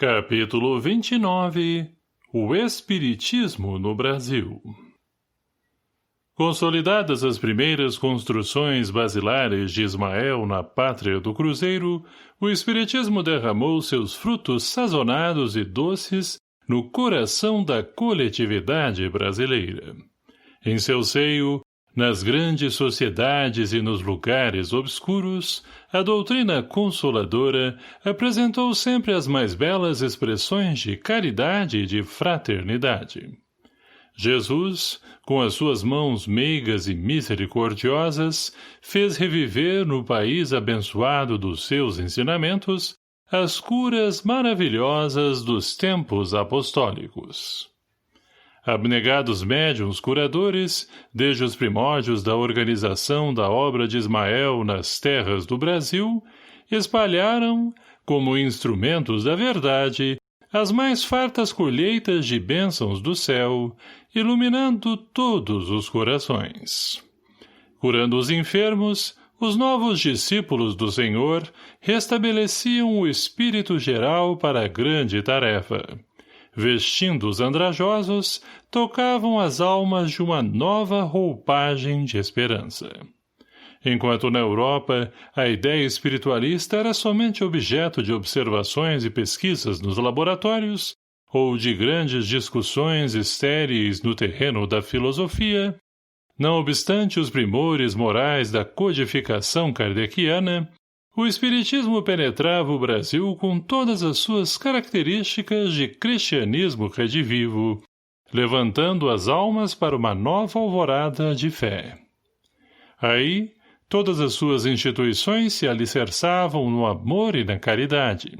Capítulo 29 O Espiritismo no Brasil. Consolidadas as primeiras construções basilares de Ismael na pátria do Cruzeiro, o Espiritismo derramou seus frutos sazonados e doces no coração da coletividade brasileira. Em seu seio, nas grandes sociedades e nos lugares obscuros, a doutrina consoladora apresentou sempre as mais belas expressões de caridade e de fraternidade. Jesus, com as suas mãos meigas e misericordiosas, fez reviver no país abençoado dos seus ensinamentos as curas maravilhosas dos tempos apostólicos. Abnegados médiuns curadores, desde os primórdios da organização da obra de Ismael nas terras do Brasil, espalharam, como instrumentos da verdade, as mais fartas colheitas de bênçãos do céu, iluminando todos os corações. Curando os enfermos, os novos discípulos do Senhor restabeleciam o espírito geral para a grande tarefa. Vestindo os andrajosos, tocavam as almas de uma nova roupagem de esperança. Enquanto na Europa a ideia espiritualista era somente objeto de observações e pesquisas nos laboratórios, ou de grandes discussões estéreis no terreno da filosofia, não obstante os primores morais da codificação kardeciana, o Espiritismo penetrava o Brasil com todas as suas características de cristianismo redivivo, levantando as almas para uma nova alvorada de fé. Aí, todas as suas instituições se alicerçavam no amor e na caridade.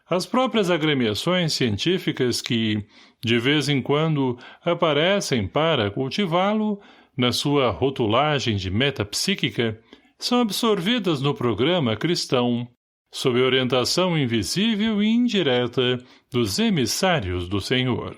As próprias agremiações científicas que, de vez em quando, aparecem para cultivá-lo, na sua rotulagem de metapsíquica, são absorvidas no programa cristão, sob orientação invisível e indireta dos emissários do Senhor.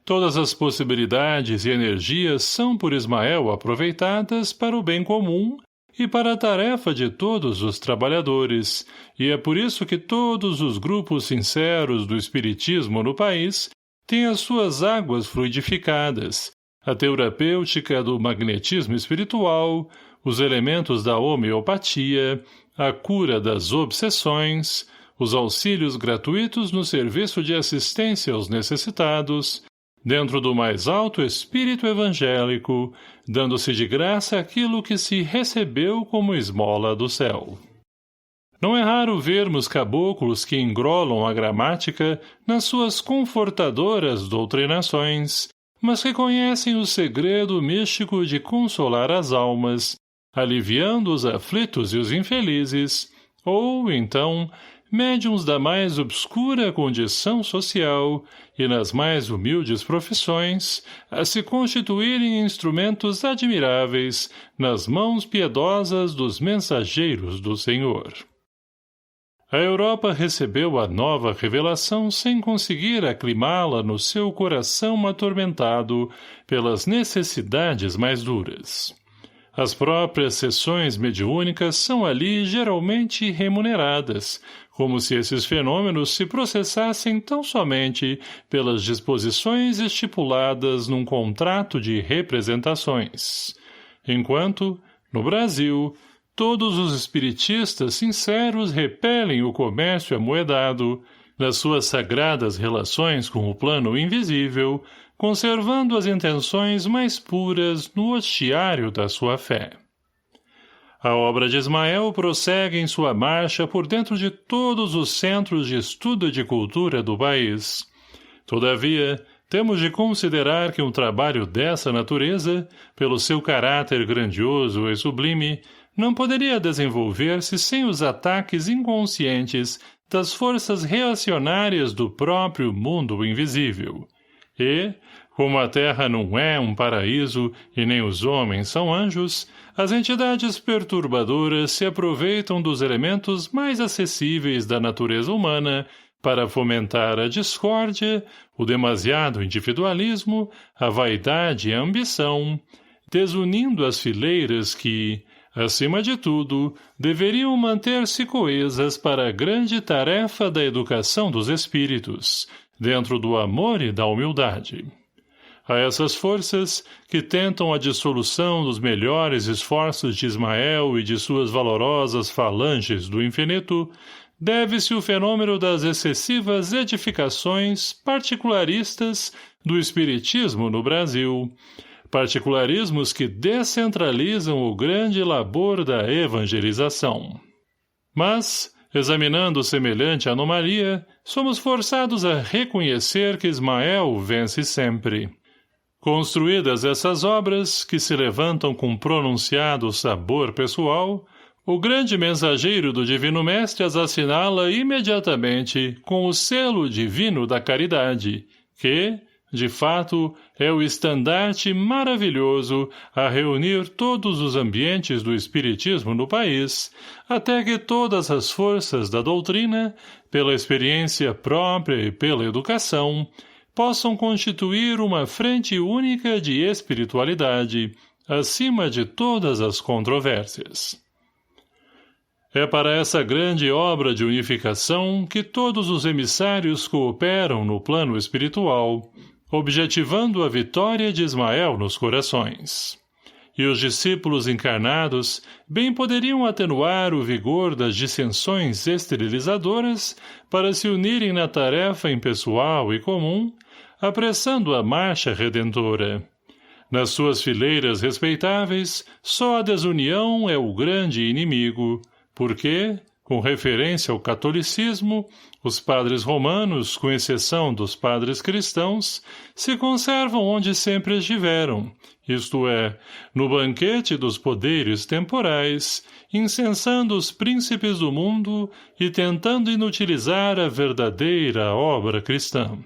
Todas as possibilidades e energias são por Ismael aproveitadas para o bem comum e para a tarefa de todos os trabalhadores, e é por isso que todos os grupos sinceros do espiritismo no país têm as suas águas fluidificadas, a terapêutica do magnetismo espiritual, os elementos da homeopatia, a cura das obsessões, os auxílios gratuitos no serviço de assistência aos necessitados, dentro do mais alto espírito evangélico, dando-se de graça aquilo que se recebeu como esmola do céu. Não é raro vermos caboclos que engrolam a gramática nas suas confortadoras doutrinações, mas que conhecem o segredo místico de consolar as almas, aliviando os aflitos e os infelizes, ou, então, médiuns da mais obscura condição social e nas mais humildes profissões, a se constituírem instrumentos admiráveis nas mãos piedosas dos mensageiros do Senhor. A Europa recebeu a nova revelação sem conseguir aclimá-la no seu coração atormentado pelas necessidades mais duras. As próprias sessões mediúnicas são ali geralmente remuneradas, como se esses fenômenos se processassem tão somente pelas disposições estipuladas num contrato de representações. Enquanto, no Brasil, todos os espiritistas sinceros repelem o comércio amoedado, nas suas sagradas relações com o plano invisível, conservando as intenções mais puras no hostiário da sua fé. A obra de Ismael prossegue em sua marcha por dentro de todos os centros de estudo e de cultura do país. Todavia, temos de considerar que um trabalho dessa natureza, pelo seu caráter grandioso e sublime, não poderia desenvolver-se sem os ataques inconscientes das forças reacionárias do próprio mundo invisível. E, como a Terra não é um paraíso e nem os homens são anjos, as entidades perturbadoras se aproveitam dos elementos mais acessíveis da natureza humana para fomentar a discórdia, o demasiado individualismo, a vaidade e a ambição, desunindo as fileiras que, acima de tudo, deveriam manter-se coesas para a grande tarefa da educação dos espíritos, dentro do amor e da humildade. A essas forças, que tentam a dissolução dos melhores esforços de Ismael e de suas valorosas falanges do infinito, deve-se o fenômeno das excessivas edificações particularistas do espiritismo no Brasil, particularismos que descentralizam o grande labor da evangelização. Mas, examinando semelhante anomalia, somos forçados a reconhecer que Ismael vence sempre. Construídas essas obras, que se levantam com pronunciado sabor pessoal, o grande mensageiro do Divino Mestre as assinala imediatamente com o selo divino da caridade, que, de fato, é o estandarte maravilhoso a reunir todos os ambientes do espiritismo no país, até que todas as forças da doutrina, pela experiência própria e pela educação, possam constituir uma frente única de espiritualidade, acima de todas as controvérsias. É para essa grande obra de unificação que todos os emissários cooperam no plano espiritual, objetivando a vitória de Ismael nos corações. E os discípulos encarnados bem poderiam atenuar o vigor das dissensões esterilizadoras para se unirem na tarefa impessoal e comum, apressando a marcha redentora. Nas suas fileiras respeitáveis, só a desunião é o grande inimigo, porque, com referência ao catolicismo, os padres romanos, com exceção dos padres cristãos, se conservam onde sempre estiveram, isto é, no banquete dos poderes temporais, incensando os príncipes do mundo e tentando inutilizar a verdadeira obra cristã.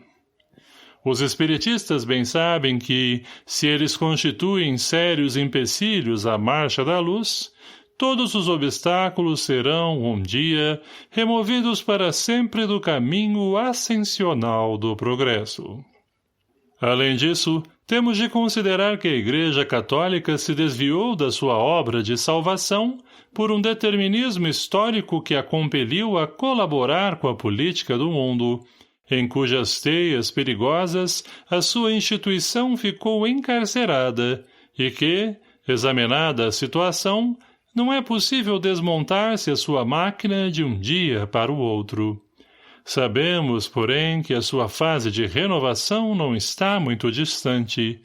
Os espiritistas bem sabem que, se eles constituem sérios empecilhos à marcha da luz, todos os obstáculos serão, um dia, removidos para sempre do caminho ascensional do progresso. Além disso, temos de considerar que a Igreja Católica se desviou da sua obra de salvação por um determinismo histórico que a compeliu a colaborar com a política do mundo, em cujas teias perigosas a sua instituição ficou encarcerada e que, examinada a situação, não é possível desmontar-se a sua máquina de um dia para o outro. Sabemos, porém, que a sua fase de renovação não está muito distante.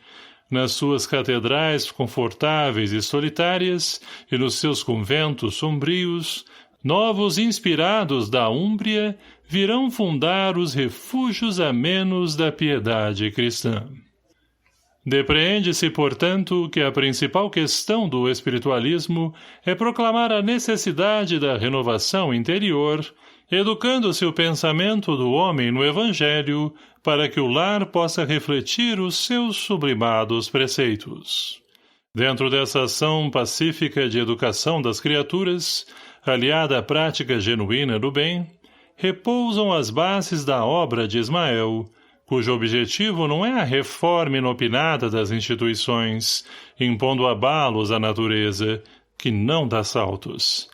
Nas suas catedrais confortáveis e solitárias e nos seus conventos sombrios, novos inspirados da Úmbria virão fundar os refúgios amenos da piedade cristã. Depreende-se, portanto, que a principal questão do espiritualismo é proclamar a necessidade da renovação interior, educando-se o pensamento do homem no Evangelho para que o lar possa refletir os seus sublimados preceitos. Dentro dessa ação pacífica de educação das criaturas, aliada à prática genuína do bem, repousam as bases da obra de Ismael, cujo objetivo não é a reforma inopinada das instituições, impondo abalos à natureza, que não dá saltos.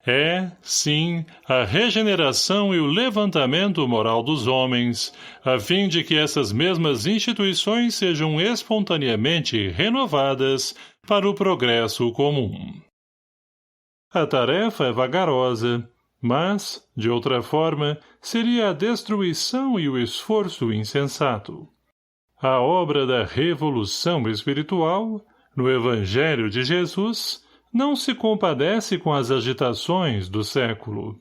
É, sim, a regeneração e o levantamento moral dos homens, a fim de que essas mesmas instituições sejam espontaneamente renovadas para o progresso comum. A tarefa é vagarosa, mas, de outra forma, seria a destruição e o esforço insensato. A obra da revolução espiritual, no Evangelho de Jesus, não se compadece com as agitações do século.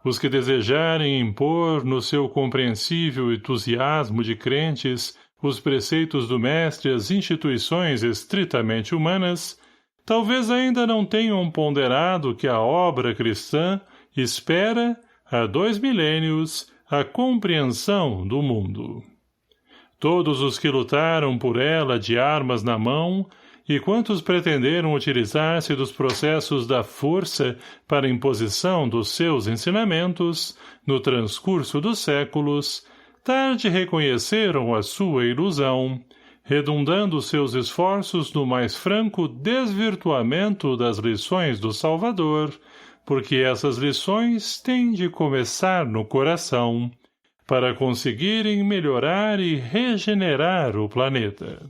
Os que desejarem impor no seu compreensível entusiasmo de crentes os preceitos do Mestre às instituições estritamente humanas, talvez ainda não tenham ponderado que a obra cristã espera, há 2 milênios, a compreensão do mundo. Todos os que lutaram por ela de armas na mão e quantos pretenderam utilizar-se dos processos da força para a imposição dos seus ensinamentos, no transcurso dos séculos, tarde reconheceram a sua ilusão, redundando seus esforços no mais franco desvirtuamento das lições do Salvador, porque essas lições têm de começar no coração, para conseguirem melhorar e regenerar o planeta.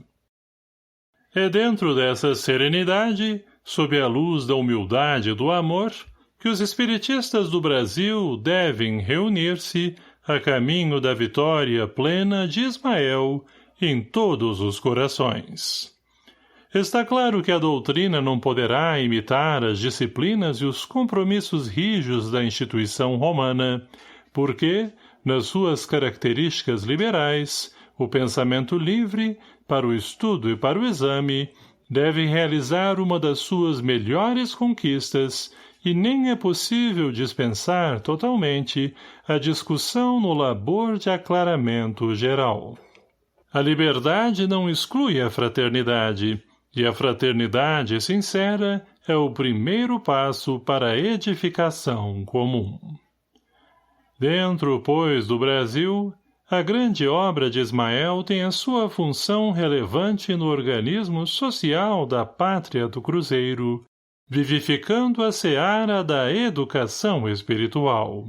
É dentro dessa serenidade, sob a luz da humildade e do amor, que os espiritistas do Brasil devem reunir-se a caminho da vitória plena de Ismael em todos os corações. Está claro que a doutrina não poderá imitar as disciplinas e os compromissos rijos da instituição romana, porque, nas suas características liberais, o pensamento livre, para o estudo e para o exame, deve realizar uma das suas melhores conquistas e nem é possível dispensar totalmente a discussão no labor de aclaramento geral. A liberdade não exclui a fraternidade, e a fraternidade sincera é o primeiro passo para a edificação comum. Dentro, pois, do Brasil, a grande obra de Ismael tem a sua função relevante no organismo social da pátria do Cruzeiro, vivificando a seara da educação espiritual.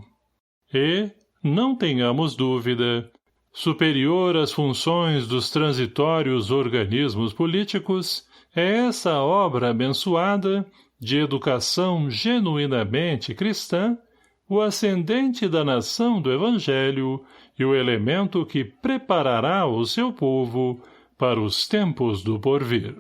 E, não tenhamos dúvida, superior às funções dos transitórios organismos políticos, é essa obra abençoada, de educação genuinamente cristã, o ascendente da nação do Evangelho e o elemento que preparará o seu povo para os tempos do porvir.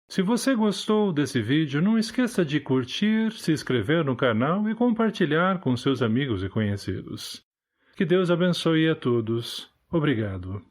Se você gostou desse vídeo, não esqueça de curtir, se inscrever no canal e compartilhar com seus amigos e conhecidos. Que Deus abençoe a todos. Obrigado.